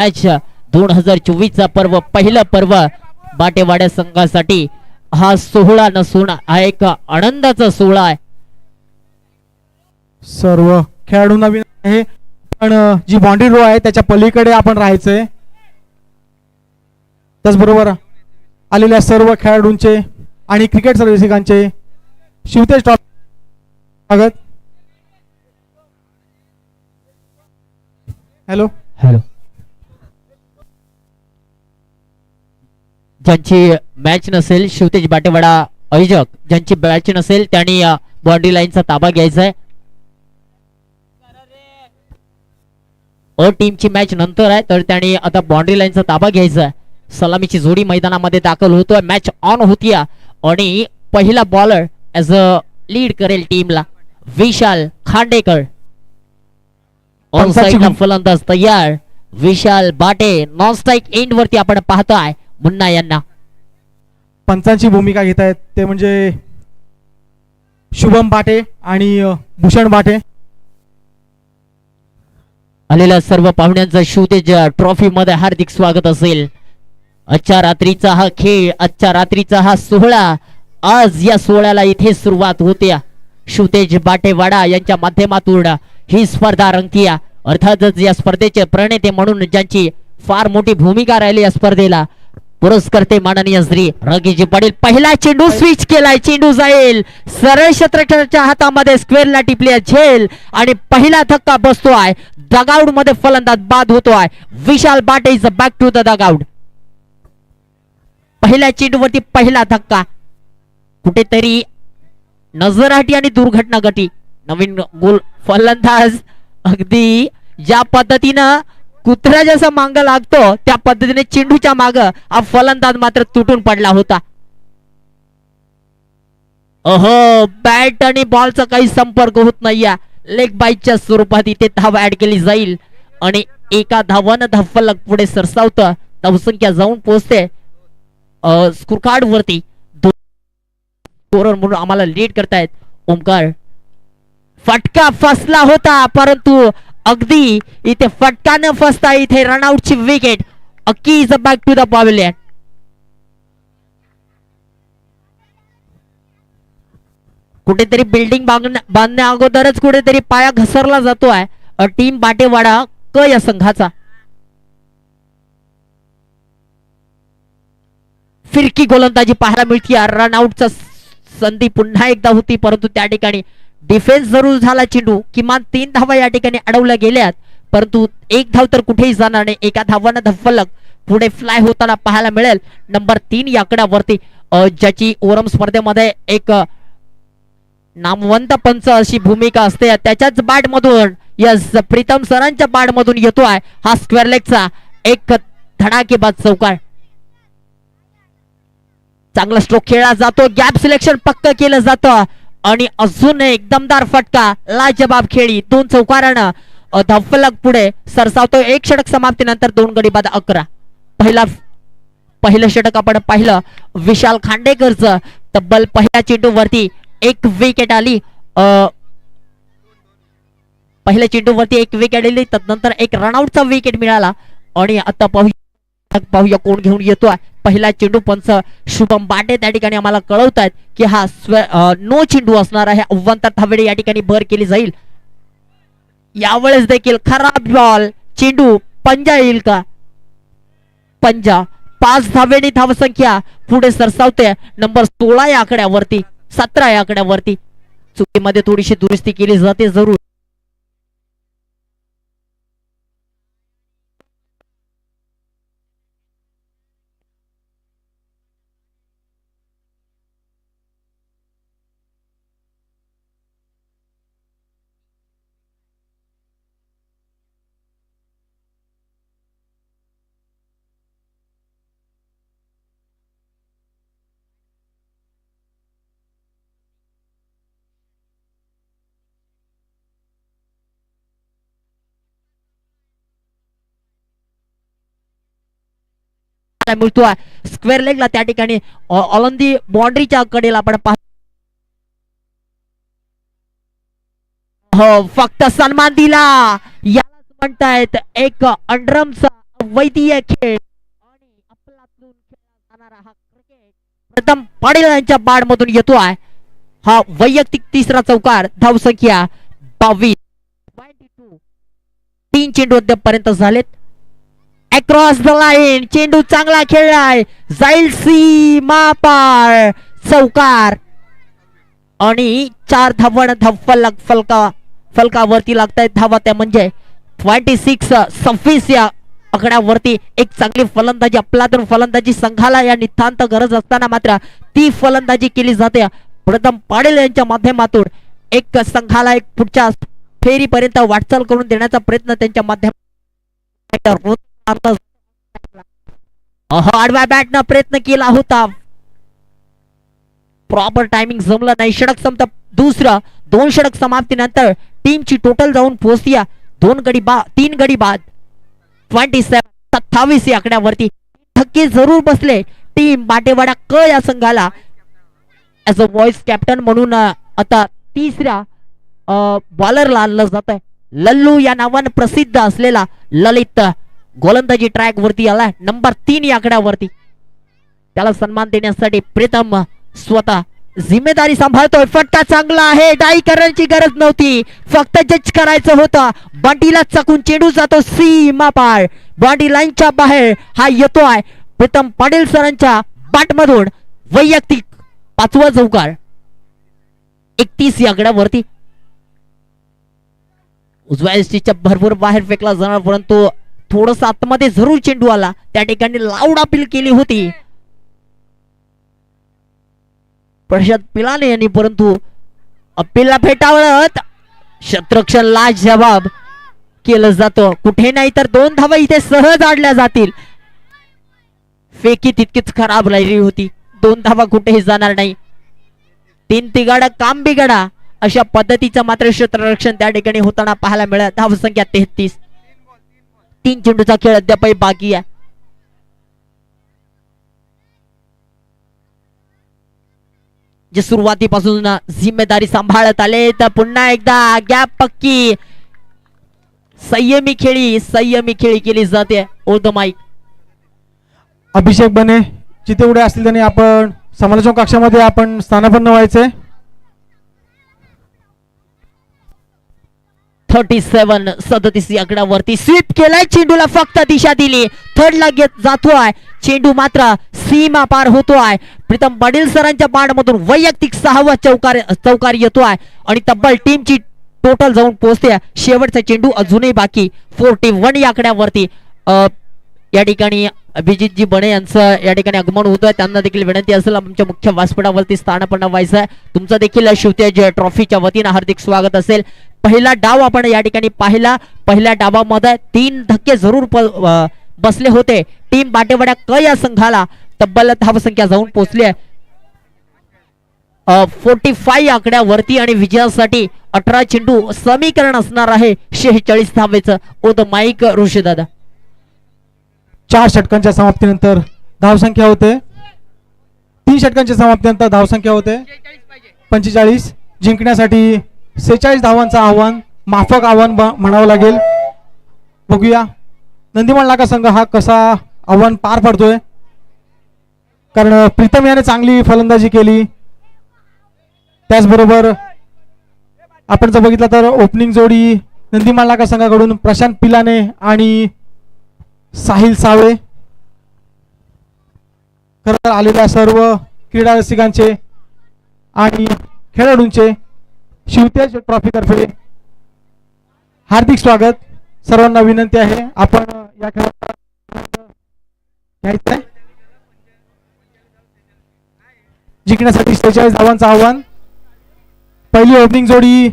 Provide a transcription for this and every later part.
Match 2024 चा पर्व पहिलं पर्व बाटेवाड्या संघासाठी हा सोहळा नसून हा एक आनंदाचा सोहळा आहे. सर्व खेळाडू नवीन आहे पण जी बाउंड्री रो आहे त्याच्या पलीकडे आपण राहायचंय. त्याचबरोबर आलेल्या सर्व खेळाडूंचे आणि क्रिकेट सर्व्हिसिकांचे शिवतेज स्वागत. Hello hello. ज्यांची मॅच नसेल शिवतेज बाटेवाडा आयोजक ज्यांची मॅच नसेल त्यांनी बाउंड्री लाईनचा ताबा घ्यायचा आहे. टीमची मॅच नंतर आहे तर त्यांनी आता बाउंड्री लाईनचा ताबा घ्यायचा आहे. सलामीची जोडी मैदानामध्ये दाखल होतोय. मॅच ऑन होतीये आणि पहिला बॉलर ऍज अ लीड करेल टीमला विशाल खांडेकर. ऑन साइड फलंदाज तयार विशाल बाटे. नॉन स्ट्राइक एंड वरती आपण पाहतोय मुन्ना यांना. पंचांची भूमिका घेत आहेत ते म्हणजे शुभम बाटे आणि भूषण बाटे. आलेल्या सर्व पाहुण्यांचं शिवतेज ट्रॉफी मध्ये हार्दिक स्वागत असेल. आजच्या रात्रीचा हा खेळ, आजच्या रात्रीचा हा सोहळा, आज या सोहळ्याला इथे सुरुवात होते. शिवतेज बाटेवाडा यांच्या माध्यमातून ही स्पर्धा रंगतीय. अर्थातच या स्पर्धेचे प्रणेते म्हणून ज्यांची फार मोठी भूमिका राहिली या स्पर्धेला पुरस्कर्ते माननीय श्री रगीजी पाटील. पहिला चेंडू स्विच केलाय. चेंडू जाईल सरळ क्षेत्ररक्षकाच्या हातामध्ये, स्क्वेअरला टिपली झेल आणि पहिला धक्का बसतोय. डगआउट मध्ये फलंदाज बाद होतोय. Vishal Bate is back to the dugout. पहिल्या चेंडूवरती पहिला धक्का. कुठेतरी नजरहाटी आणि दुर्घटना घटी. नवीन गोल फलंदाज अगदी ज्या पद्धतीनं कुत्रा जसा मांग लागतो त्या पद्धतीने चेंडूच्या माग हा फलंदाज मात्र तुटून पडला होता. अहो, बॅट आणि बॉलचा काही संपर्क होत नाहीये. लेग बाईटच्या स्वरूपात इथे धाव ऍड केली जाईल आणि एका धावानं धावफलक पुढे सरसावतं. धावसंख्या जाऊन पोहोचते स्कोर कार्ड वरती. स्कोरर म्हणून आम्हाला लीड करतायत ओमकार. फटका फसला होता परंतु अगदी इथे फटका न फसता इथे रनआउटची wicket. Akki is back to the pavilion. कुठेतरी बिल्डिंग बांधण्या अगोदरच कुठेतरी पाया घसरला जातोय टीम बाटेवाडा क या संघाचा. फिरकी गोलंदाजी पाहायला मिळते. रनआउटचा संधी पुन्हा एकदा होती परंतु त्या ठिकाणी डिफेन्स जरूर झाला. चेंडू किमान 3 धावा या ठिकाणी अडवल्या गेल्यात परंतु एक धाव तर कुठेही जाणार नाही. एका धावानं धफलक पुढे फ्लाय होताना पाहायला मिळेल. नंबर 3 या आकड्यावरती ज्याची ओरम स्पर्धेमध्ये एक नामवंत पंच अशी भूमिका असते त्याच्याच बॅट मधून यस प्रीतम सरांच्या बॅट मधून येतोय हा स्क्वेअर लेगचा एक धडाकेबाज चौकार. चांगला स्ट्रोक खेळला जातो. गॅप सिलेक्शन पक्क केलं जातं आणि अजून एक दमदार फटका. लाजबाब खेळी 2 चौकारानं धफलक पुढे सरसावतो. एक षटक समाप्तीनंतर 2 गडी बाद 11. पहिलं षटक आपण पाहिलं विशाल खांडेकरचं. तब्बल पहिल्या चेंडू वरती एक विकेट आली. पहिल्या चेंडू वरती एक विकेट आली तदनंतर एक रनआउटचा विकेट मिळाला आणि आता पाहूया कोण घेऊन येतोय. पहिला चेंडू पंच शुभम बाटे त्या ठिकाणी आम्हाला कळवतायत की हा नो चेंडू असणार आहे. 69 धावेने या ठिकाणी भर केली जाईल. यावेळेस देखील खराब बॉल. चेंडू पंजा येईल का? पंजा. 5 धावेने धावसंख्या पुढे सरसावते. नंबर 16 या आकड्यावरती, 17 या आकड्यावरती. चुकीमध्ये थोडीशी दुरुस्ती केली जाते जरूर. मिळतोय स्क्वेअर लेगला त्या ठिकाणी ऑलंदी बाउंड्रीच्या कडेला आपण हो फक्त सन्मान दिला. यालाच म्हणतायत एक अंडरमचा वैद्यकीय खेळ आणि अफलातून खेळला जाणारा हा क्रिकेट प्रथम पाटील यांच्या बाड मधून येतो आहे. हा वैयक्तिक तिसरा चौकार. धावसंख्या 22. 3 चेंडू अद्यापर्यंत झालेत. अक्रॉस द लाईन चेंडू चांगला खेळलाय. जाईल सीमा पार. चौकार आणि 4 धावन फलकावरती लागतायत धावा. त्या म्हणजे 26 या आकड्यावरती एक चांगली फलंदाजी अफलातून फलंदाजी संघाला या नितांत गरज असताना मात्र ती फलंदाजी केली जाते. प्रथम पाटील यांच्या माध्यमातून एक संघाला एक पुढच्या फेरीपर्यंत वाटचाल करून देण्याचा प्रयत्न त्यांच्या माध्यमातून आडव्या बॅटनं प्रयत्न केला होता. प्रॉपर टायमिंग जमलं नाही. षटक संपत दुसरं. 2 षटक समाप्तीनंतर टीमची टोटल जाऊन पोहोचली 3 गडी बाद. 27 या आकड्यावरती धक्के जरूर बसले. टीम बाटेवाडा क या संघाला ऍज अ व्हॉइस कॅप्टन म्हणून आता तिसऱ्या बॉलरला आणलं जात आहे. लल्लू या नावाने प्रसिद्ध असलेला ललित गोलंदाजी ट्रॅक वरती आलाय नंबर 3 या आकड्यावरती. त्याला सन्मान देण्यासाठी प्रीतम स्वतः जिम्मेदारी सांभाळतोय. फटका चांगला आहे. डाई करण्याची गरज नव्हती. फक्त जज करायचं होतं. बंटीला चकून चेंडू जातो सीमा पार. बॉडी लाईनच्या बाहेर हा येतोय. प्रीतम पाटील सरांच्या बॅट मधून वैयक्तिक 5वा चौकार. 31 या आकड्यावरती. उजव्या यष्टीच्या भरपूर बाहेर फेकला जाणार परंतु थोडस आतमध्ये जरूर चेंडू आला. त्या ठिकाणी लाऊड अपील केली होती प्रशांत पिलाने यांनी परंतु अपीलला फेटाळत क्षेत्ररक्षण लाज जवाब केलं जातं. कुठे नाही तर 2 धावा इथे सहज आडल्या जातील. फेकी तितकीच खराब राहिली होती. 2 धावा कुठेही जाणार नाही. 3 तिगाडा काम बिगाडा अशा पद्धतीचं मात्र क्षेत्ररक्षण त्या ठिकाणी होताना पाहायला मिळालं. धावसंख्या 33. 3 चेंडूचा खेळ अद्यापही बाकी आहे. जे सुरुवातीपासून जिम्मेदारी सांभाळत आले तर पुन्हा एकदा गॅप पक्की संयमी खेळी केली जाते. ओ द माईक अभिषेक बने जिथे उडे असतील त्यांनी आपण समालोचन कक्षामध्ये आपण स्थानापन्न व्हायचे. 37 आकड्यावरती स्वीप केलाय. चेंडूला फक्त दिशा दिली. थर्डला घेत जातोय. चेंडू मात्र सीमा पार होतोय. प्रीतम पाटील सरांच्या बॅट मधून वैयक्तिक 6वा चौकार येतोय आणि तब्बल टीमची टोटल जाऊन पोहोचते. शेवटचा चेंडू अजूनही बाकी. 41 या आकड्यावरती. या ठिकाणी अभिजितजी बने यांचं या ठिकाणी आगमन होतोय. त्यांना देखील विनंती असेल आमच्या मुख्य व्यासपीठावरती स्थानापन्न व्हायचं आहे. तुमचं देखील शिवतेज ट्रॉफीच्या वतीनं हार्दिक स्वागत असेल. पहिला डाव आपण या ठिकाणी पाहिला. पहिल्या डावामध्ये 3 धक्के जरूर बसले होते. टीम बाटेवाडा क या संघाला तब्बल धावसंख्या जाऊन पोहोचली आहे 45 आकड्यावरती आणि विजयासाठी 18 चेंडू समीकरण असणार आहे 46 धावेचं. ओ द माईक ऋषी दादा. 4 षटकांच्या समाप्तीनंतर धावसंख्या होते 3 षटकांच्या समाप्तीनंतर धावसंख्या होते 45. जिंकण्यासाठी 46 धावांचं आव्हान माफक आव्हान म्हणावं लागेल. बघूया नंदीमाळ नाका संघ हा कसा आव्हान पार पडतोय. कारण प्रीतम याने चांगली फलंदाजी केली. त्याचबरोबर आपण जर बघितलं तर ओपनिंग जोडी नंदीमाळ नाका संघाकडून प्रशांत पिलाने आणि साहिल सावळे. खरं आलेल्या सर्व क्रीडा रसिकांचे आणि खेळाडूंचे शिवतेज ट्रॉफी तर्फे हार्दिक स्वागत. सर्वांना विनंती आहे आपण या खेळात घ्यायचं आहे. जिंकण्यासाठी 46 धावांचं आव्हान. पहिली ओपनिंग जोडी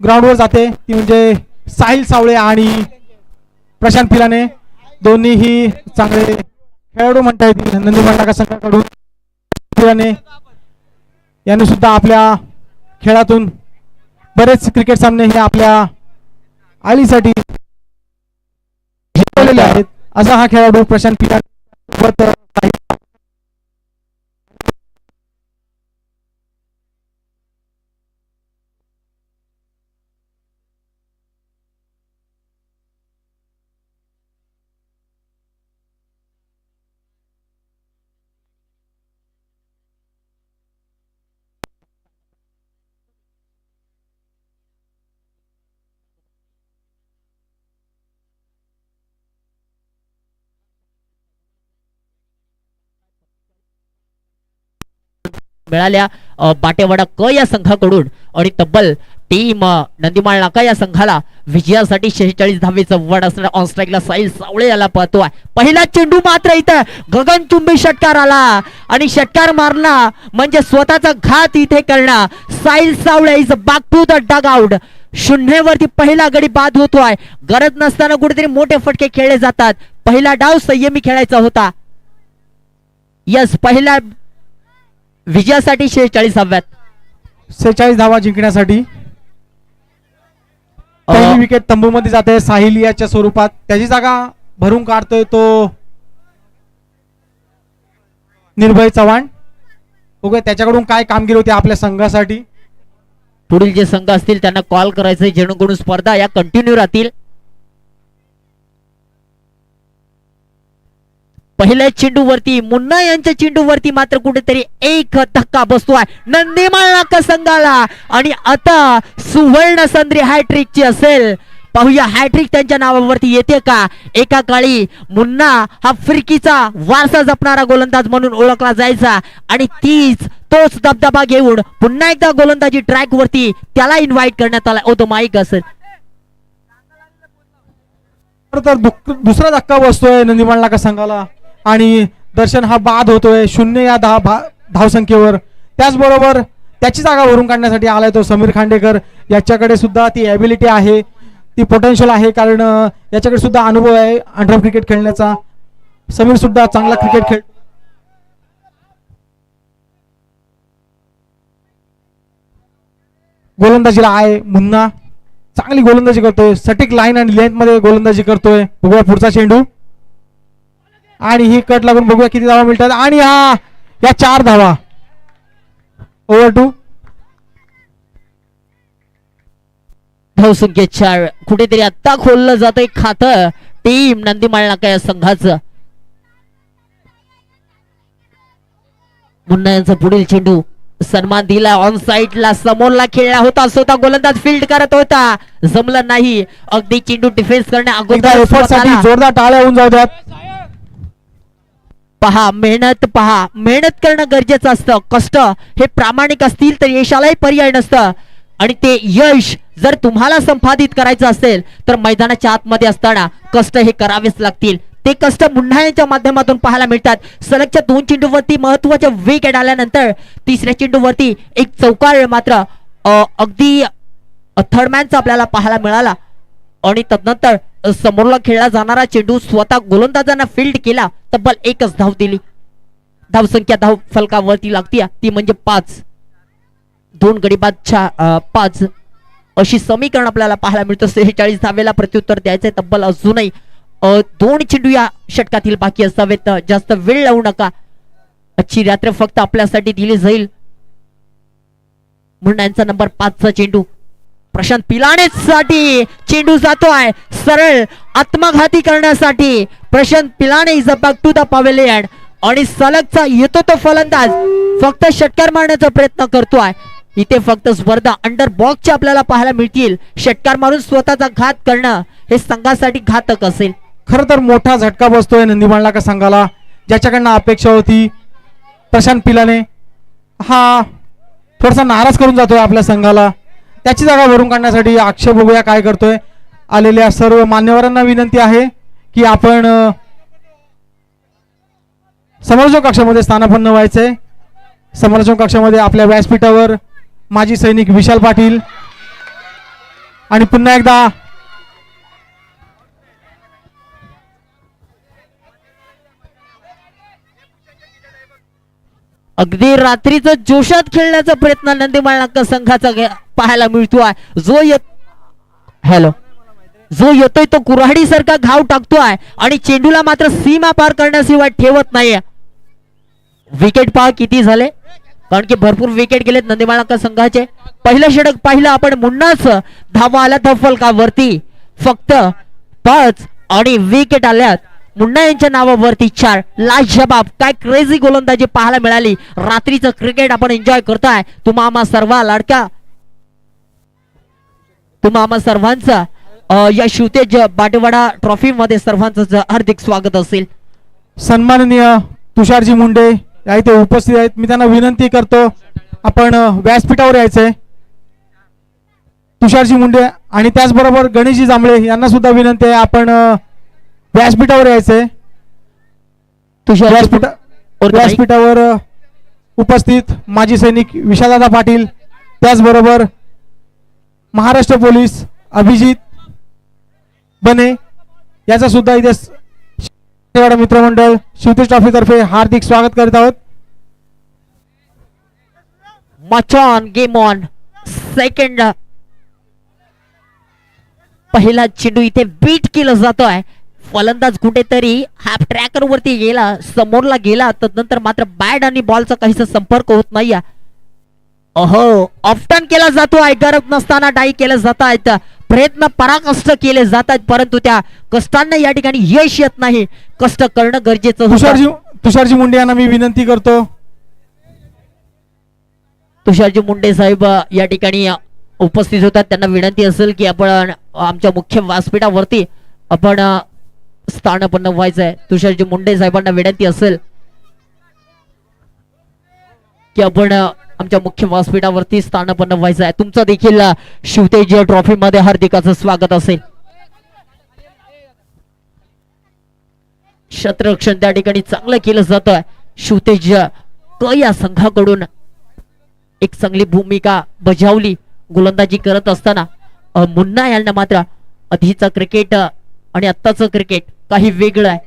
ग्राउंडवर जाते ती म्हणजे साहिल सावळे आणि प्रशांत पिलाने. दोन्हीही चांगले खेळाडू म्हणता येतील नंदीमाळ नाका संघाकडून. पिलाने यांनी सुद्धा आपल्या खेळातून बरेच क्रिकेट सामने हे आपल्या आलीसाठी जिंकलेले आहेत. असा हा खेळाडू प्रशांत पिलाने. मिळाल्या बाटेवाडा क या संघाकडून आणि तब्बल टीम नंदीमाळ नाका या संघाला विजयासाठी 46 धावेचं वड असणार. ऑन स्ट्राईकला साहिल सावळे याला पाहतोय. पहिला चेंडू मात्र इथं गगनचुंबी षटकार आला आणि षटकार मारला म्हणजे स्वतःचा घात इथे करणं. Sahil Sawale is back to the dugout. शून्यवरती पहिला गडी बाद होतोय. गरज नसताना कुठेतरी मोठे फटके खेळले जातात. पहिला डाव संयमी खेळायचा होता. यस, पहिल्या विजयासाठी 46व्यात 46 धावा जिंकण्यासाठी पहिली विकेट तंबूमध्ये जाते साहिल याच्या स्वरूपात. त्याची जागा भरून काढतोय तो निर्भय चव्हाण. बघूया त्याच्याकडून काय कामगिरी होती आपल्या संघासाठी. पुढील जे संघ असतील त्यांना कॉल करायचे जेणेकरून स्पर्धा या कंटिन्यू राहतील. पहिल्या चेंडूवरती मुन्ना यांच्या चेंडूवरती मात्र कुठेतरी एक धक्का बसतोय नंदीमाळ नाका संघाला आणि आता सुवर्ण संधी हॅट्रिकची असेल. पाहूया हॅट्रिक त्यांच्या नावावरती येते का. एका काळी मुन्ना हा फिरकीचा वारसा जपणारा गोलंदाज म्हणून ओळखला जायचा आणि तोच दबदबा घेऊन पुन्हा एकदा गोलंदाजी ट्रॅक वरती त्याला इन्व्हाइट करण्यात आला. तो माईक असेल तर दुसरा धक्का बसतोय नंदीमाळ नाका संघाला आणि दर्शन हा बाद होतोय 0 या धावसंख्येवर. त्याचबरोबर त्याची जागा भरून काढण्यासाठी आलाय तो समीर खांडेकर. याच्याकडे सुद्धा ती ॲबिलिटी आहे, ती पोटेन्शियल आहे, कारण याच्याकडे सुद्धा अनुभव आहे अंडर क्रिकेट खेळण्याचा. समीर सुद्धा चांगला क्रिकेट खेळ. गोलंदाजीला आहे मुन्ना, चांगली गोलंदाजी करतोय. सटीक लाईन आणि लेंथ मध्ये गोलंदाजी करतोय. बघूया पुढचा चेंडू आणि ही कट लागून बघूया किती धावा मिळतात. आणि या 4 धावा. ओव्हर 2. धावसंख्या 4. कुठेतरी आता खोललं जातंय खातं टीम नंदीमाळ नाका या संघाचं. मुन्ना यांचा पुढील चेंडू सन्मान दिला. ऑन साइडला समोरला खेळला होता. स्वतः गोलंदाज फील्ड करत होता, जमलं नाही. अगदी चेंडू डिफेन्स करण्या अगोदर जोरदार टाळ्या होऊन जाऊ द्यात. पहा मेहनत करणं गरजेचं असतं. कष्ट हे प्रामाणिक असतील तर यशालाही पर्याय नसतं आणि ते यश जर तुम्हाला संपादित करायचं असेल तर मैदानाच्या आतमध्ये असताना कष्ट हे करावेच लागतील. ते कष्ट मुन्ना यांच्या माध्यमातून पाहायला मिळतात. सलगच्या 2 चेंडूवरती महत्वाच्या विकेट आल्यानंतर तिसऱ्या चेंडूवरती एक चौकार मात्र अगदी थर्डमॅनचा आपल्याला पाहायला मिळाला आणि तदनंतर समोरला खेळला जाणारा चेंडू स्वतः गोलंदाजांना फील्ड केला. तब्बल 1च धाव दिली. धावसंख्या धाव फलकावरती लागते ती म्हणजे 5. 2 गडी बाद 5 अशी समीकरण आपल्याला पाहायला मिळतं. 46 धावेला प्रत्युत्तर द्यायचंय तब्बल अजूनही 2 चेंडू या षटकातील बाकी असावेत. जास्त वेळ लावू नका. आजची रात्र फक्त आपल्यासाठी दिली जाईल. मुन्ना यांचा नंबर 5चा चेंडू प्रशांत पिलाणे साठी चेंडू जातोय सरळ आत्मघाती करण्यासाठी. Prashant Pilane is back to the pavilion आणि सलगचा येतो तो फलंदाज फक्त षटकार मारण्याचा प्रयत्न करतोय. इथे फक्त स्पर्धा अंडर बॉक्सच्या आपल्याला पाहायला मिळतील. षटकार मारून स्वतःचा घात करणं हे संघासाठी घातक असेल. खरं तर मोठा झटका बसतोय नंदीमाळ नाका संघाला, ज्याच्याकडनं अपेक्षा होती. प्रशांत पिलाने हा थोडासा नाराज करून जातोय आपल्या संघाला. त्याची जागा भरून काढण्यासाठी अक्षय बघूया काय करतोय. आलेल्या सर्व मान्यवरांना विनंती आहे की आपण समालोचक कक्षामध्ये स्थानापन्न व्हायचंय. समालोचक कक्षामध्ये आपल्या व्यासपीठावर माजी सैनिक विशाल पाटील आणि पुन्हा एकदा अगदी रात्रीच जोशात खेळण्याचा प्रयत्न नंदीमाळ नाका संघाचा पाहायला मिळतोय. जो येतोय तो कुऱ्हाडी सारखा घाव टाकतोय आणि चेंडूला मात्र सीमा पार करण्याशिवाय ठेवत नाहीये. विकेट पहा किती झाले, कारण की भरपूर विकेट गेलेत नंदीमाळ नाका संघाचे. पहिलं षटक पाहिलं आपण मुन्नाच धावा आल्या फलकावरती फक्त 5 आणि विकेट आल्यात मुन्ना यांच्या नावावरती 4. लाजवाब काय क्रेझी गोलंदाजी पाहायला मिळाली. रात्रीचं क्रिकेट आपण एन्जॉय करताय. तुम्हा सर्वांचा या शिवतेज बाटेवाडा ट्रॉफी मध्ये सर्वांचं हार्दिक स्वागत असेल. सन्माननीय तुषारजी मुंडे या इथे उपस्थित आहेत. मी त्यांना विनंती करतो आपण व्यासपीठावर यायचंय. तुषारजी मुंडे आणि त्याचबरोबर गणेशजी जांभळे यांना सुद्धा विनंती आहे आपण व्यासपीठावर यायचंय. व्यासपीठावर उपस्थित माजी सैनिक विशालदादा पाटील, त्याचबरोबर महाराष्ट्र पोलीस अभिजित बने याचा सुद्धा इथे मित्रमंडळ शिवतेज ट्रॉफी तर्फे हार्दिक स्वागत करीत आहोत. Much on game on second. पहिला चेंडू इथे बीट केला जातोय. फलंदाज कुठेतरी हाफ ट्रॅकर वरती गेला, समोरला गेला, तदनंतर मात्र बॅट आणि बॉलचा काहीसा संपर्क होत नाही. अहो ऑफ्टन केला जातो आहे. गरज नसताना डाई केले जात आहेत. प्रयत्न पराकष्ट केले जात आहेत, परंतु त्या कष्टांना या ठिकाणी यश येत नाही. कष्ट करणं गरजेचं. तुषारजी मुंडे यांना मी विनंती करतो. तुषारजी मुंडे साहेब या ठिकाणी उपस्थित होतात. त्यांना विनंती असेल की आपण आमच्या मुख्य व्यासपीठावरती आपण स्थानपन्न व्हायचं आहे. तुषारजी मुंडे साहेबांना विनंती असेल की आपण आमच्या मुख्य व्यासपीठावरती स्थानपन्न व्हायचं आहे. तुमचं देखील शिवतेज ट्रॉफी मध्ये हार्दिकाचं स्वागत असेल. क्षेत्ररक्षण त्या ठिकाणी चांगलं केलं जातं. शिवतेज या संघाकडून एक चांगली भूमिका बजावली गोलंदाजी करत असताना. मुन्ना यांना मात्र आधीचं क्रिकेट आणि आत्ताचं क्रिकेट काही वेगळं आहे.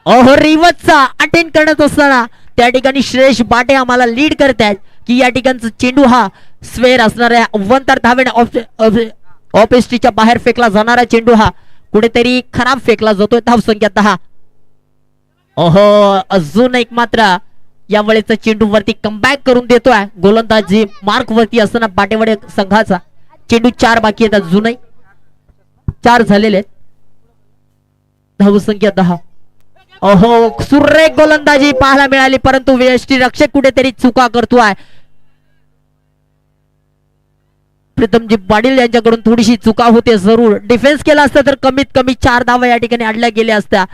अहो रिवर्सचा अटेंड करत असताना त्या ठिकाणी श्रेयश बाटे आम्हाला लीड करतायत की या ठिकाणचा चेंडू हा स्वेअर असणाऱ्या अव्वंतर धावेने ऑफ एसटीच्या बाहेर फेकला जाणारा चेंडू हा कुठेतरी खराब फेकला जातोय. धावसंख्या 10. अहो अजून एक मात्र या वेळेचा चेंडू वरती कमबॅक करून देतोय गोलंदाजी मार्क वरती असताना बाटेवाडी संघाचा. चेंडू 4 बाकी आहेत, अजूनही 4 झालेले आहेत. धावसंख्या 10. अहो सुरेख गोलंदाजी पाहायला मिळाली, परंतु यष्टी रक्षक कुठेतरी चुका करतोय. प्रीतमजी पाटील यांच्याकडून थोडीशी चुका होते. जरूर डिफेन्स केला असता तर कमीत कमी 4 धावा या ठिकाणी आणल्या गेल्या असत्या.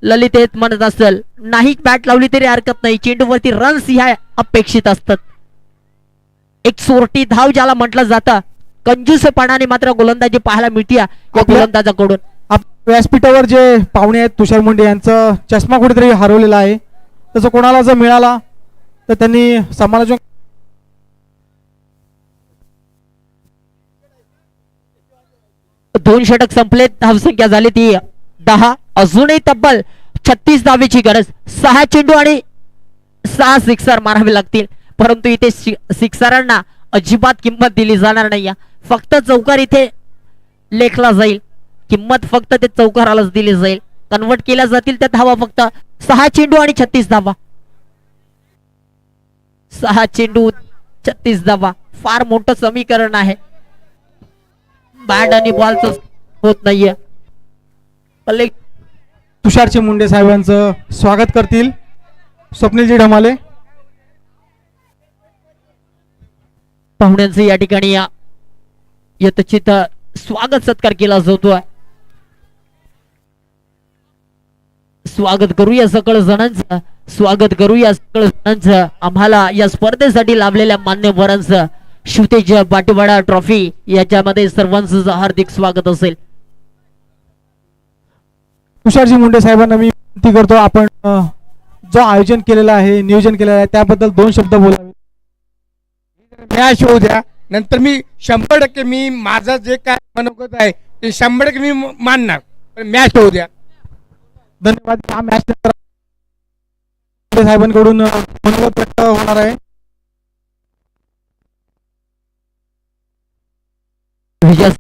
ललित हेच म्हणत असेल नाही बॅट लावली तरी हरकत नाही, चेंडूवरती रन्स ह्या अपेक्षित असतात. एक सोरटी धाव ज्याला म्हटलं जातं, कंजूसपणाने मात्र गोलंदाजी पाहायला मिळते या गोलंदाजाकडून. व्यासपीठावर जे पाहुणे आहेत तुषार मुंडे यांचा चष्मा कुठेतरी हरवलेला आहे. तसं कोणाला जर मिळाला तर त्यांनी समालोचन. दोन षटक संपलेत. धावसंख्या झाली ती 10. अजूनही तब्बल 36 धावेची गरज. 6 चेंडू आणि 6 सिक्सर मारावे लागतील, परंतु इथे सिक्सरांना अजिबात किंमत दिली जाणार नाही. फक्त चौकार इथे लेखला जाईल. किंमत फक्त ते चौकारालाच दिली जाईल. कन्वर्ट केल्या जातील त्या धावा फक्त 6 चेंडू आणि 36 धावा. 6 चेंडू 36 धावा फार मोठं समीकरण आहे. बॅट आणि बॉलच होत नाहीये. तुषारजी मुंडे साहेबांचं स्वागत करतील स्वप्नीलजी ढमाले. पाहुण्यांचे या ठिकाणी यथोचित स्वागत सत्कार केला जातोय. स्वागत करूया सकळ जणांचं, स्वागत करूया सकळ जणांचं. आम्हाला या स्पर्धेसाठी लाभलेल्या मान्यवरांचं शिवतेज पाटीवाडा ट्रॉफी याच्यामध्ये सर्वांचं हार्दिक स्वागत असेल. तुषारजी मुंडे साहेबांना मी विनंती करतो आपण जो आयोजन केलेलं आहे, नियोजन केलेलं आहे त्याबद्दल 2 शब्द बोलावे. मॅच होऊ द्या, नंतर मी 100% मी माझं जे काय मनोगत आहे ते 100% मी मानणार, पण मॅच होऊ द्या. धन्यवाद. हा मॅच साहेबांकडून मनोगत व्यक्त होणार आहे. गरज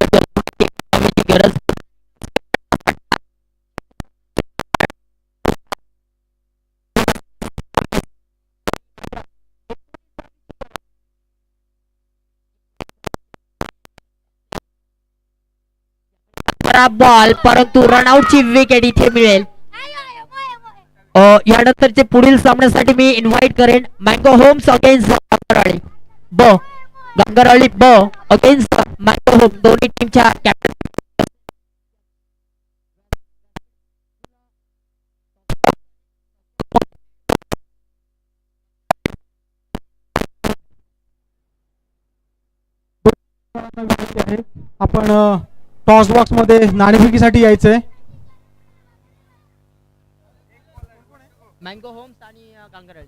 बॉल, परंतु रनआउटची विकेट इथे मिळेल. यानंतरचे पुढील सामन्यासाठी मी इन्व्हाइट करेन मँगो होम्स अगेन्स्ट गांगरळी ब अगेन्स्ट मँगो होम. दोन्ही टीमच्या कॅप्टन आपण टॉस बॉक्स मध्ये नाणेफेकीसाठी यायचंय. मँगो होम्स आणि गांगरळी.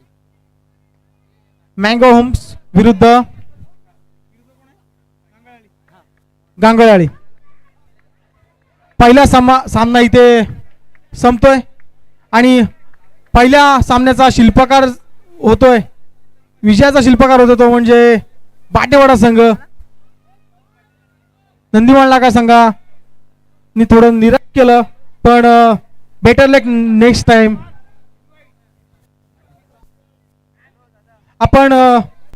मँगो होम्स विरुद्ध गांगळाळी. पहिला सामना इथे संपतोय आणि पहिल्या सामन्याचा शिल्पकार होतोय, विजयाचा शिल्पकार होतो तो म्हणजे बाटेवाडा संघ. नंदीवाल नाका संघाने थोडं निराश केलं, पण बेटर लेक नेक्स्ट टाइम. आपण